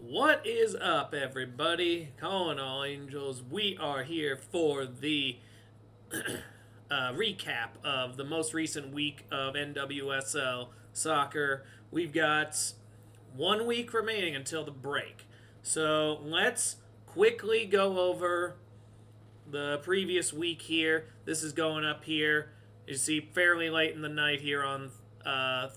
What is up, everybody? Calling all angels. We are here for the recap of the most recent week of NWSL soccer. We've got 1 week remaining until the break. So let's quickly go over the previous week here. This is going up here. You see, fairly late in the night here on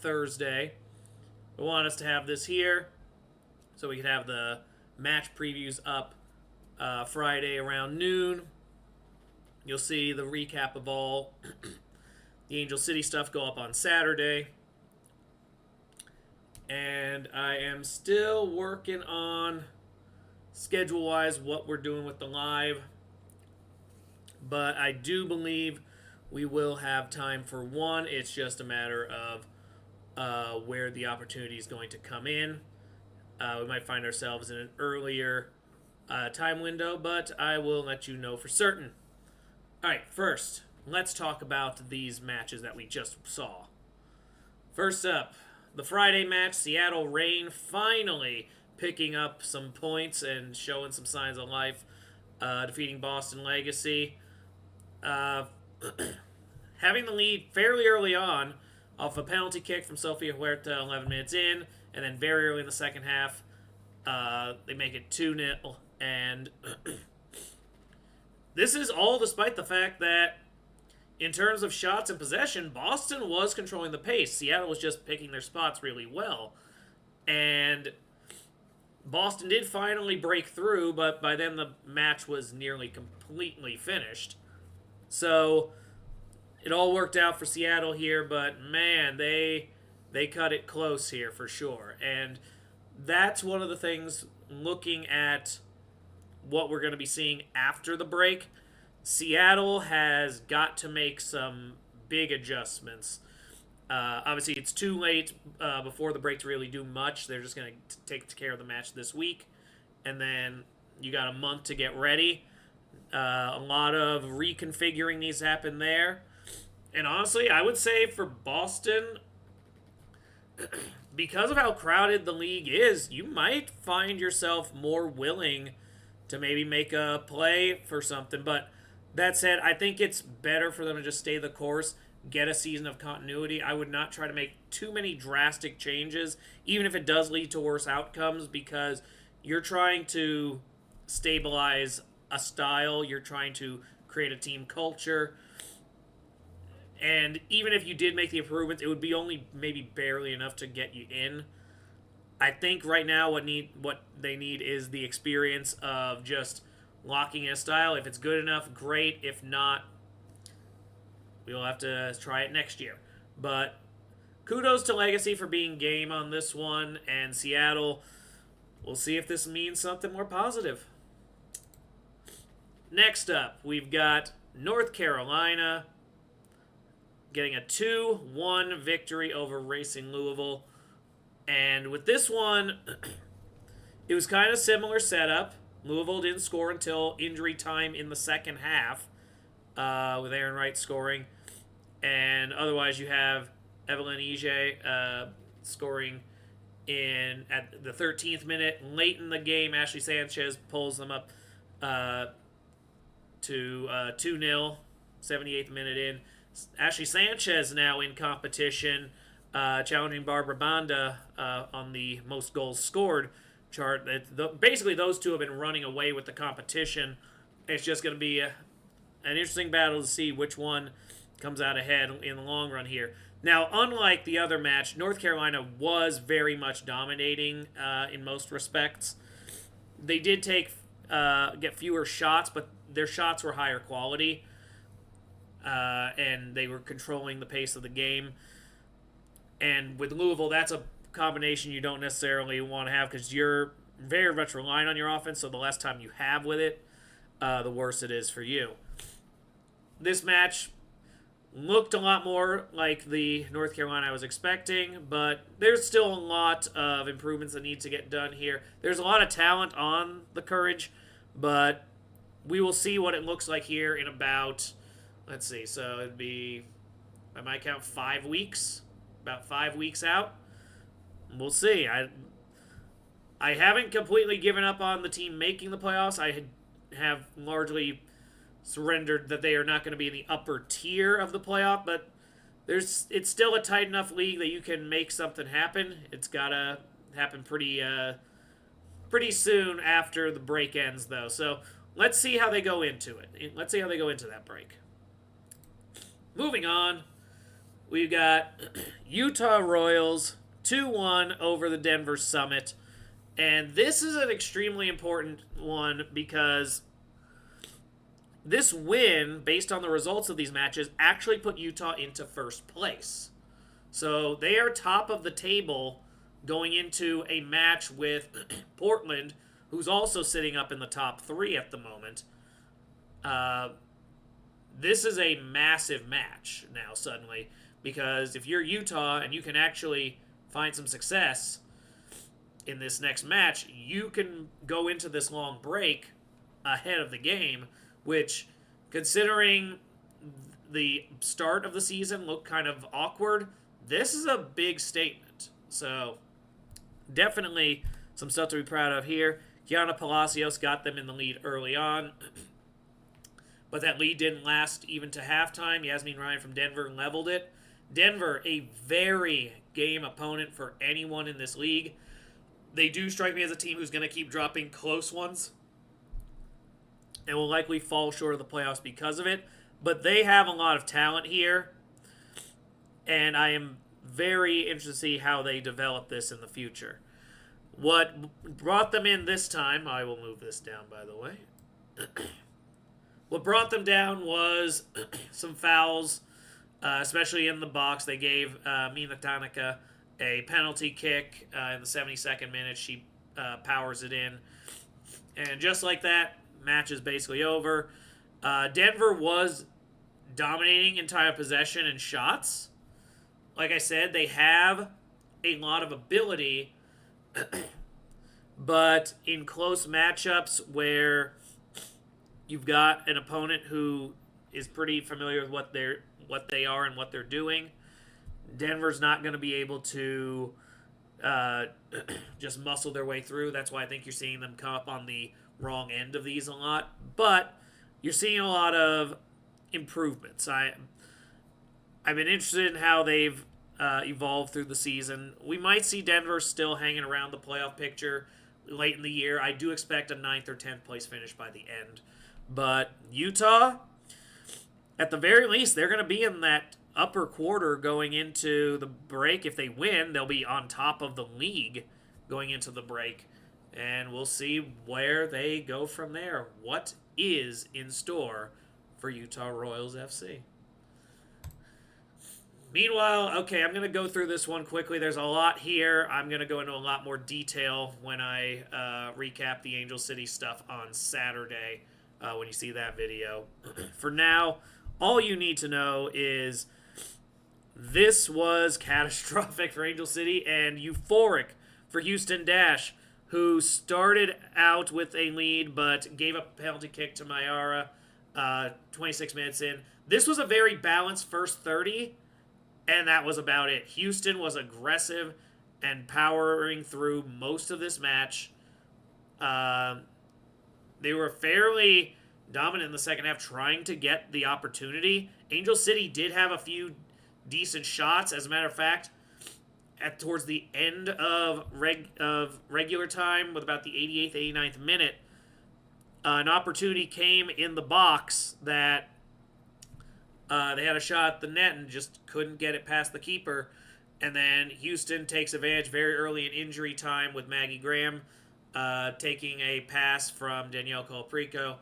Thursday. We want us to have this here so we could have the match previews up Friday around noon. You'll see the recap of all the Angel City stuff go up on Saturday. And I am still working on schedule wise what we're doing with the live. But I do believe we will have time for one. It's just a matter of where the opportunity is going to come in. We might find ourselves in an earlier time window, but I will let you know for certain. All right, first, let's talk about these matches that we just saw. First up, the Friday match, Seattle Reign finally picking up some points and showing some signs of life, defeating Boston Legacy. Having the lead fairly early on off a penalty kick from Sofia Huerta 11 minutes in, and then very early in the second half, they make it 2-0. And this is all despite the fact that, in terms of shots and possession, Boston was controlling the pace. Seattle was just picking their spots really well. And Boston did finally break through, but by then the match was nearly completely finished. So it all worked out for Seattle here, but man, they cut it close here for sure. And that's one of the things, looking at what we're going to be seeing after the break. Seattle has got to make some big adjustments. Obviously, it's too late before the break to really do much. They're just going to take care of the match this week. And then you got a month to get ready. A lot of reconfiguring needs to happen there. And honestly, I would say for Boston, because of how crowded the league is, you might find yourself more willing to maybe make a play for something. But that said, I think it's better for them to just stay the course, get a season of continuity. I would not try to make too many drastic changes, even if it does lead to worse outcomes, because you're trying to stabilize a style, you're trying to create a team culture. And even if you did make the improvements, it would be only maybe barely enough to get you in. I think right now what they need is the experience of just locking in a style. If it's good enough, great. If not, we'll have to try it next year. But kudos to Legacy for being game on this one, and Seattle, we'll see if this means something more positive. Next up, we've got North Carolina getting a 2-1 victory over Racing Louisville. And with this one, it was kind of similar setup. Louisville didn't score until injury time in the second half, with Aaron Wright scoring. And otherwise, you have Evelyn Ije scoring at the 13th minute. Late in the game, Ashley Sanchez pulls them up to 2-0, 78th minute in. Ashley Sanchez now in competition, challenging Barbara Banda on the most goals scored chart. Basically, those two have been running away with the competition. It's just going to be an interesting battle to see which one comes out ahead in the long run here. Now, unlike the other match, North Carolina was very much dominating in most respects. They did get fewer shots, but their shots were higher quality. And they were controlling the pace of the game. And with Louisville, that's a combination you don't necessarily want to have, because you're very much relying on your offense, so the less time you have with it, the worse it is for you. This match looked a lot more like the North Carolina I was expecting, but there's still a lot of improvements that need to get done here. There's a lot of talent on the Courage, but we will see what it looks like here in about, let's see, so it'd be, by my count, 5 weeks. About 5 weeks out. We'll see. I haven't completely given up on the team making the playoffs. I have largely surrendered that they are not going to be in the upper tier of the playoff, but it's still a tight enough league that you can make something happen. It's got to happen pretty soon after the break ends, though. So let's see how they go into it. Let's see how they go into that break. Moving on, we've got Utah Royals 2-1 over the Denver Summit. And this is an extremely important one because this win, based on the results of these matches, actually put Utah into first place. So they are top of the table going into a match with Portland, who's also sitting up in the top 3 at the moment. This is a massive match now, suddenly, because if you're Utah and you can actually find some success in this next match, you can go into this long break ahead of the game, which, considering the start of the season looked kind of awkward, this is a big statement. So, definitely some stuff to be proud of here. Kiana Palacios got them in the lead early on, but that lead didn't last even to halftime. Yasmin Ryan from Denver leveled it. Denver, a very game opponent for anyone in this league. They do strike me as a team who's going to keep dropping close ones and will likely fall short of the playoffs because of it. But they have a lot of talent here, and I am very interested to see how they develop this in the future. What brought them in this time, I will move this down, by the way. What brought them down was some fouls, especially in the box. They gave Mina Tanaka a penalty kick in the 72nd minute. She powers it in. And just like that, match is basically over. Denver was dominating in time of possession and shots. Like I said, they have a lot of ability, but in close matchups where you've got an opponent who is pretty familiar with what they are and what they're doing, Denver's not going to be able to just muscle their way through. That's why I think you're seeing them come up on the wrong end of these a lot. But you're seeing a lot of improvements. I've been interested in how they've evolved through the season. We might see Denver still hanging around the playoff picture late in the year. I do expect a 9th or 10th place finish by the end. But Utah, at the very least, they're going to be in that upper quarter going into the break. If they win, they'll be on top of the league going into the break. And we'll see where they go from there. What is in store for Utah Royals FC? Meanwhile, okay, I'm going to go through this one quickly. There's a lot here. I'm going to go into a lot more detail when I recap the Angel City stuff on Saturday when you see that video. For now, all you need to know is this was catastrophic for Angel City and euphoric for Houston Dash, who started out with a lead but gave up a penalty kick to Mayara 26 minutes in. This was a very balanced first 30, and that was about it. Houston was aggressive and powering through most of this match. They were fairly dominant in the second half, trying to get the opportunity. Angel City did have a few decent shots. As a matter of fact, towards the end of regular time, with about the 88th, 89th minute, an opportunity came in the box that they had a shot at the net and just couldn't get it past the keeper. And then Houston takes advantage very early in injury time with Maggie Graham taking a pass from Danielle Colaprico,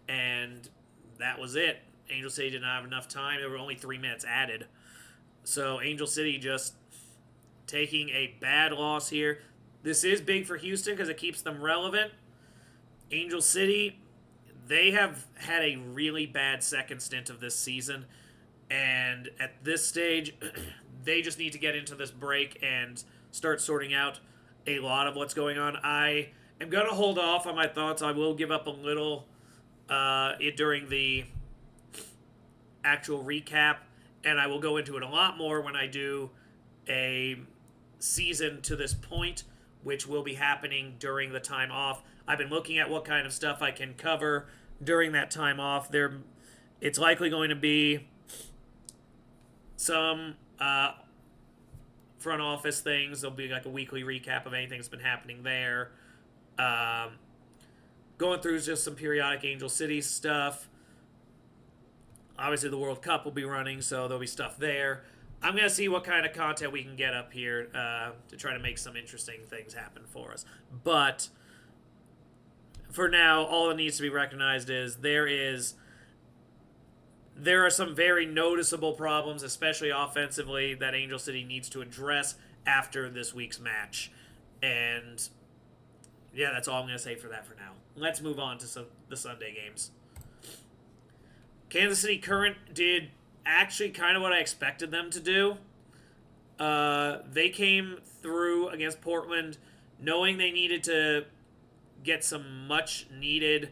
and that was it. Angel City did not have enough time. There were only 3 minutes added. So Angel City just taking a bad loss here. This is big for Houston because it keeps them relevant. Angel City, they have had a really bad second stint of this season, and at this stage, they just need to get into this break and start sorting out a lot of what's going on. I am going to hold off on my thoughts. I will give up a little during the actual recap, and I will go into it a lot more when I do a season to this point which will be happening during the time off. I've been looking at what kind of stuff I can cover during that time off. It's likely going to be some front office things. There'll be like a weekly recap of anything that's been happening there. Going through just some periodic Angel City stuff. Obviously, the World Cup will be running, so there'll be stuff there. I'm going to see what kind of content we can get up here to try to make some interesting things happen for us. But for now, all that needs to be recognized is there are some very noticeable problems, especially offensively, that Angel City needs to address after this week's match. And yeah, that's all I'm going to say for that for now. Let's move on to the Sunday games. Kansas City Current did actually kind of what I expected them to do. They came through against Portland knowing they needed to get some much-needed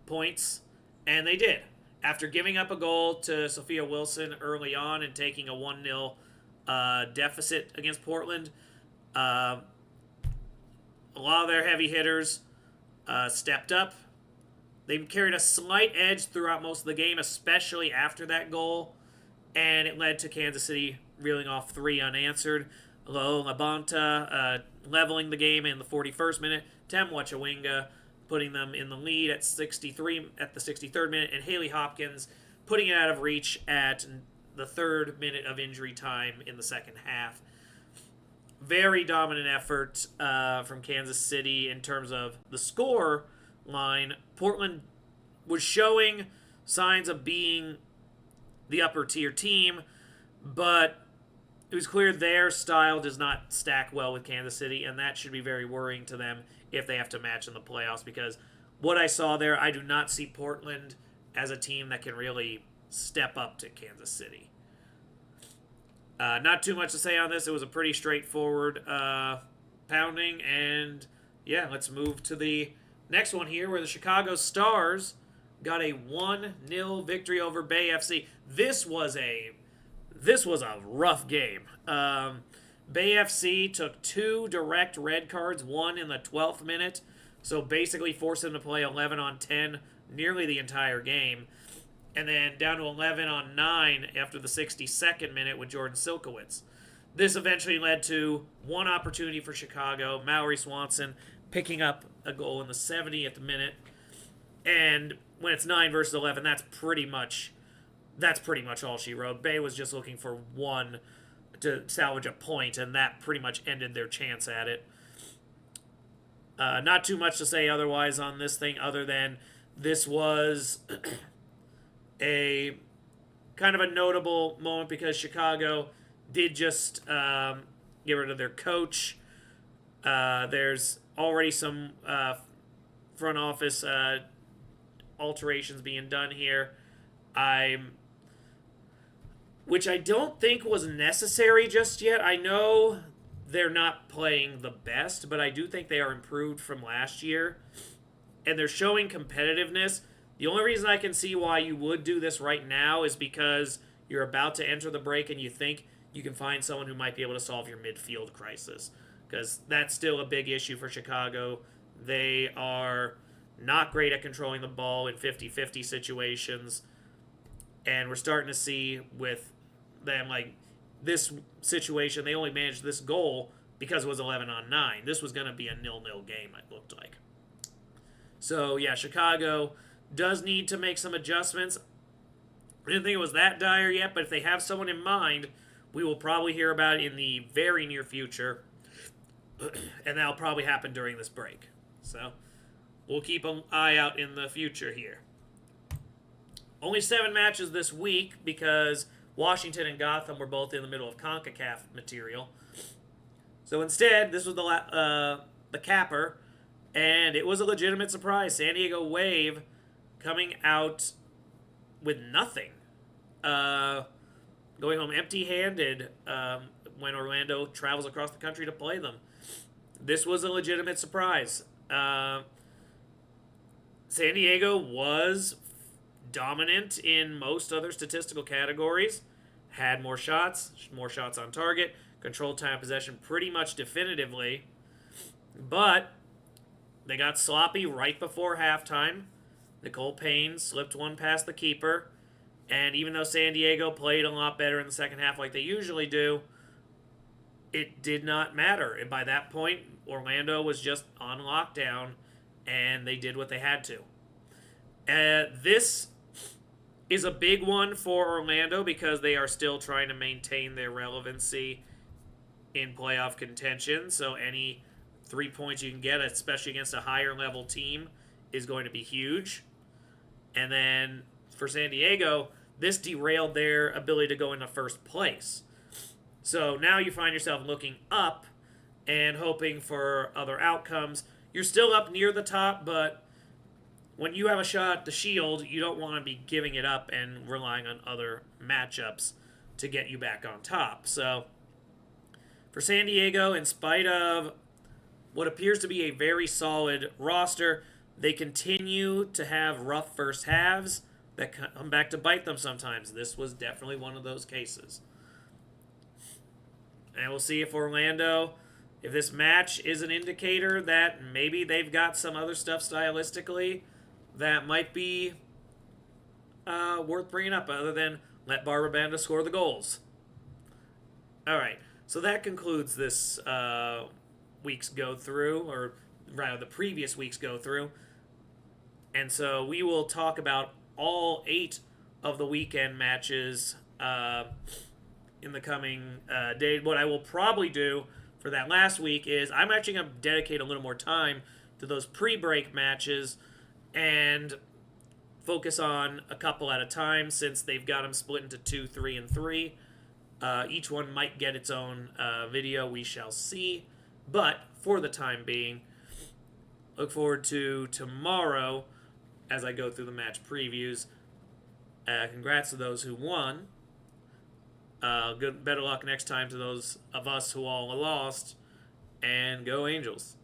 points, and they did. After giving up a goal to Sophia Wilson early on and taking a 1-0 deficit against Portland, a lot of their heavy hitters stepped up. They carried a slight edge throughout most of the game, especially after that goal, and it led to Kansas City reeling off 3 unanswered. Labonta leveling the game in the 41st minute. Tem Wachawinga putting them in the lead at the 63rd minute, and Haley Hopkins putting it out of reach at the 3rd minute of injury time in the second half. Very dominant effort from Kansas City in terms of the score line. Portland was showing signs of being the upper tier team, but it was clear their style does not stack well with Kansas City, and that should be very worrying to them if they have to match in the playoffs, because what I saw there, I do not see Portland as a team that can really step up to Kansas City. Not too much to say on this. It was a pretty straightforward pounding, and yeah, let's move to the next one here, where the Chicago Stars got a 1-0 victory over Bay FC. This was a rough game. Bay FC took 2 direct red cards, one in the 12th minute, so basically forced them to play 11 on 10 nearly the entire game, and then down to 11 on 9 after the 62nd minute with Jordan Silkowitz. This eventually led to one opportunity for Chicago, Mallory Swanson picking up a goal in the 70th minute, and when it's 9 versus 11, that's pretty much all she wrote. Bay was just looking for one to salvage a point, and that pretty much ended their chance at it. Not too much to say otherwise on this thing, other than this was a kind of a notable moment because Chicago did just get rid of their coach. There's already some front office alterations being done here. Which I don't think was necessary just yet. I know they're not playing the best, but I do think they are improved from last year. And they're showing competitiveness. The only reason I can see why you would do this right now is because you're about to enter the break and you think you can find someone who might be able to solve your midfield crisis. Because that's still a big issue for Chicago. They are not great at controlling the ball in 50-50 situations. And we're starting to see with them, like, this situation, they only managed this goal because it was 11 on 9. This was going to be a 0-0 game, it looked like. So, yeah, Chicago does need to make some adjustments. I didn't think it was that dire yet, but if they have someone in mind, we will probably hear about it in the very near future. And that'll probably happen during this break. So, we'll keep an eye out in the future here. Only 7 matches this week because Washington and Gotham were both in the middle of CONCACAF material. So instead, this was the capper, and it was a legitimate surprise. San Diego Wave coming out with nothing. Going home empty-handed when Orlando travels across the country to play them. This was a legitimate surprise. San Diego was dominant in most other statistical categories, had more shots on target, controlled time of possession pretty much definitively, But they got sloppy right before halftime. Nicole Payne slipped one past the keeper. And even though San Diego played a lot better in the second half like they usually do, it did not matter. And by that point, Orlando was just on lockdown, and they did what they had to. This is a big one for Orlando because they are still trying to maintain their relevancy in playoff contention. So any 3 points you can get, especially against a higher level team, is going to be huge. And then for San Diego, this derailed their ability to go into first place. So now you find yourself looking up and hoping for other outcomes. You're still up near the top, but when you have a shot at the Shield, you don't want to be giving it up and relying on other matchups to get you back on top. So for San Diego, in spite of what appears to be a very solid roster, they continue to have rough first halves that come back to bite them sometimes. This was definitely one of those cases. And we'll see if Orlando, if this match is an indicator that maybe they've got some other stuff stylistically that might be worth bringing up other than let Barbara Banda score the goals. All right, so that concludes this week's go through, or rather the previous week's go through. And so we will talk about all 8 of the weekend matches in the coming day. What I will probably do for that last week is I'm actually going to dedicate a little more time to those pre-break matches and focus on a couple at a time since they've got them split into 2, 3, and 3. Each one might get its own video. We shall see. But for the time being, look forward to tomorrow as I go through the match previews. Congrats to those who won. Better luck next time to those of us who all lost. And go Angels.